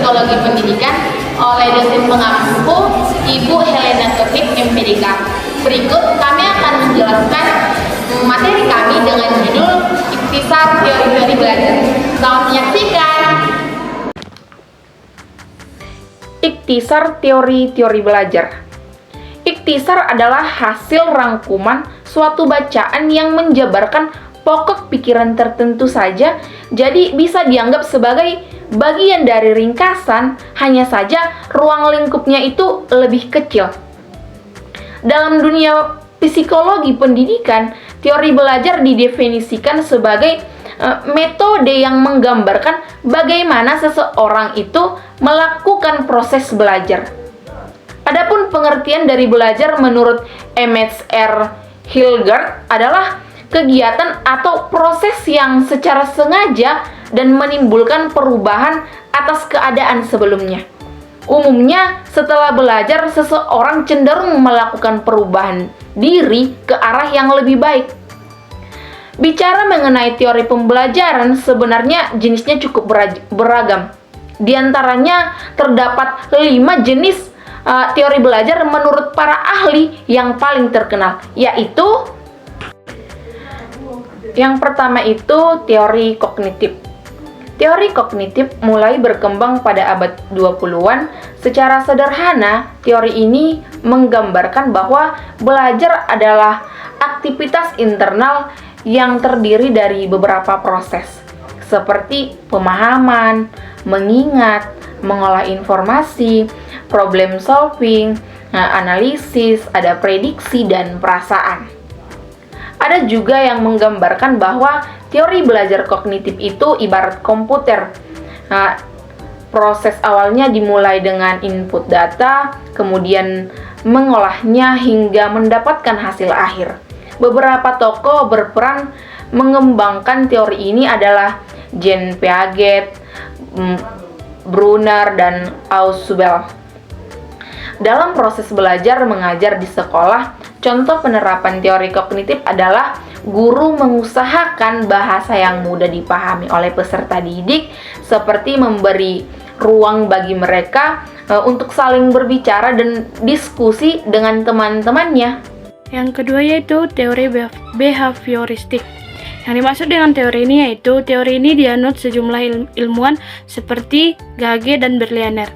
Psikologi Pendidikan oleh dosen pengampu Ibu Helena Taufik MPDK. Berikut kami akan menjelaskan materi kami dengan judul Ikhtisar Teori-Teori Belajar. Selamat menyaksikan. Ikhtisar teori-teori belajar. Ikhtisar adalah hasil rangkuman suatu bacaan yang menjabarkan pokok pikiran tertentu saja, jadi bisa dianggap sebagai bagian dari ringkasan, hanya saja ruang lingkupnya itu lebih kecil. Dalam dunia psikologi pendidikan, teori belajar didefinisikan sebagai metode yang menggambarkan bagaimana seseorang itu melakukan proses belajar. Adapun pengertian dari belajar menurut M.H.R. Hilgard adalah kegiatan atau proses yang secara sengaja dan menimbulkan perubahan atas keadaan sebelumnya. Umumnya, setelah belajar, seseorang cenderung melakukan perubahan diri ke arah yang lebih baik. Bicara mengenai teori pembelajaran, sebenarnya jenisnya cukup beragam. Di antaranya terdapat 5 jenis teori belajar menurut para ahli yang paling terkenal, yaitu yang pertama itu teori kognitif. Teori kognitif mulai berkembang pada abad 20-an. Secara sederhana, teori ini menggambarkan bahwa belajar adalah aktivitas internal yang terdiri dari beberapa proses, seperti pemahaman, mengingat, mengolah informasi, problem solving, analisis, ada prediksi, dan perasaan. Ada juga yang menggambarkan bahwa teori belajar kognitif itu ibarat komputer. Proses awalnya dimulai dengan input data, kemudian mengolahnya hingga mendapatkan hasil akhir. Beberapa tokoh berperan mengembangkan teori ini adalah Jean Piaget, Brunner, dan Ausubel. Dalam proses belajar mengajar di sekolah, contoh penerapan teori kognitif adalah guru mengusahakan bahasa yang mudah dipahami oleh peserta didik, seperti memberi ruang bagi mereka untuk saling berbicara dan diskusi dengan teman-temannya. Yang kedua yaitu teori behavioristik. Yang dimaksud dengan teori ini yaitu teori ini dianut sejumlah ilmuwan seperti Gage dan Berliner.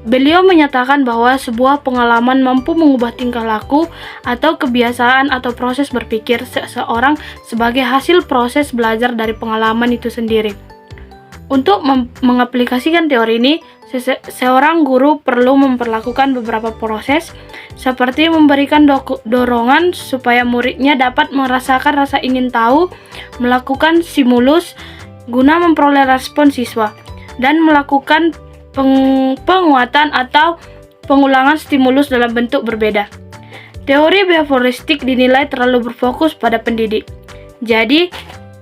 Beliau menyatakan bahwa sebuah pengalaman mampu mengubah tingkah laku atau kebiasaan atau proses berpikir seseorang sebagai hasil proses belajar dari pengalaman itu sendiri. Untuk mengaplikasikan teori ini, seorang guru perlu memperlakukan beberapa proses, seperti memberikan dorongan supaya muridnya dapat merasakan rasa ingin tahu, melakukan stimulus guna memperoleh respon siswa, dan melakukan penguatan atau pengulangan stimulus dalam bentuk berbeda. Teori behavioristik dinilai terlalu berfokus pada pendidik. Jadi,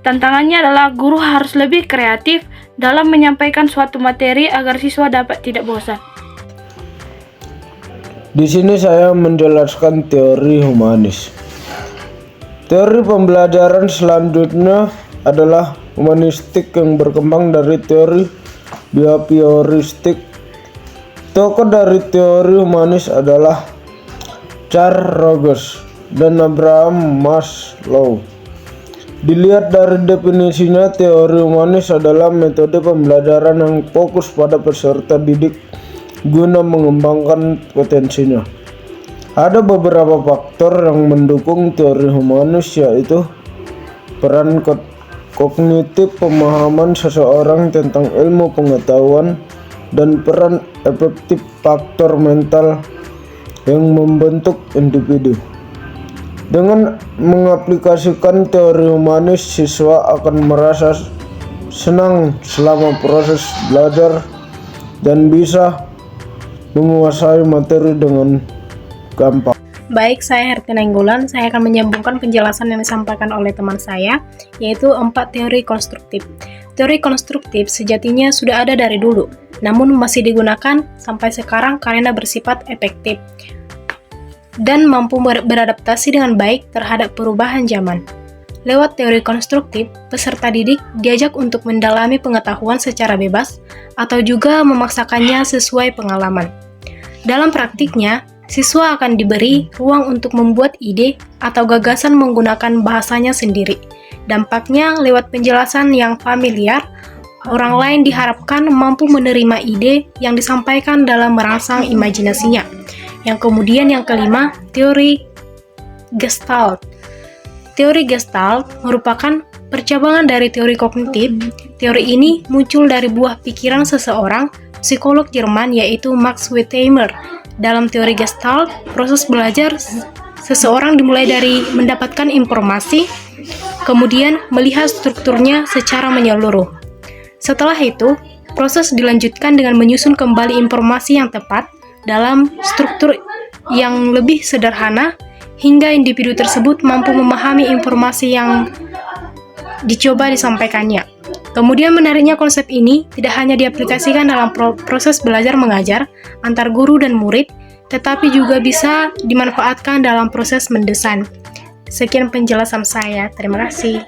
tantangannya adalah guru harus lebih kreatif dalam menyampaikan suatu materi agar siswa dapat tidak bosan. Di sini saya menjelaskan teori humanis. Teori pembelajaran selanjutnya adalah humanistik yang berkembang dari teori behavioristik. Tokoh dari teori humanis adalah Carl Rogers dan Abraham Maslow. Dilihat dari definisinya, teori humanis adalah metode pembelajaran yang fokus pada peserta didik guna mengembangkan potensinya. Ada beberapa faktor yang mendukung teori humanis, yaitu peran kognitif pemahaman seseorang tentang ilmu pengetahuan, dan peran efektif faktor mental yang membentuk individu. Dengan mengaplikasikan teori humanis, siswa akan merasa senang selama proses belajar dan bisa menguasai materi dengan gampang. Baik, saya Hertina Enggulan. Saya akan menyambungkan penjelasan yang disampaikan oleh teman saya, yaitu 4 teori konstruktif. Teori konstruktif sejatinya sudah ada dari dulu, namun masih digunakan sampai sekarang karena bersifat efektif dan mampu beradaptasi dengan baik terhadap perubahan zaman. Lewat teori konstruktif, peserta didik diajak untuk mendalami pengetahuan secara bebas atau juga memaksakannya sesuai pengalaman. Dalam praktiknya, siswa akan diberi ruang untuk membuat ide atau gagasan menggunakan bahasanya sendiri. Dampaknya, lewat penjelasan yang familiar, orang lain diharapkan mampu menerima ide yang disampaikan dalam merangsang imajinasinya. Yang kemudian yang kelima, teori Gestalt. Teori Gestalt merupakan percabangan dari teori kognitif. Teori ini muncul dari buah pikiran seseorang psikolog Jerman yaitu Max Wertheimer. Dalam teori Gestalt, proses belajar seseorang dimulai dari mendapatkan informasi, kemudian melihat strukturnya secara menyeluruh. Setelah itu, proses dilanjutkan dengan menyusun kembali informasi yang tepat dalam struktur yang lebih sederhana hingga individu tersebut mampu memahami informasi yang dicoba disampaikannya. Kemudian menariknya konsep ini tidak hanya diaplikasikan dalam proses belajar mengajar antar guru dan murid, tetapi juga bisa dimanfaatkan dalam proses mendesain. Sekian penjelasan saya. Terima kasih.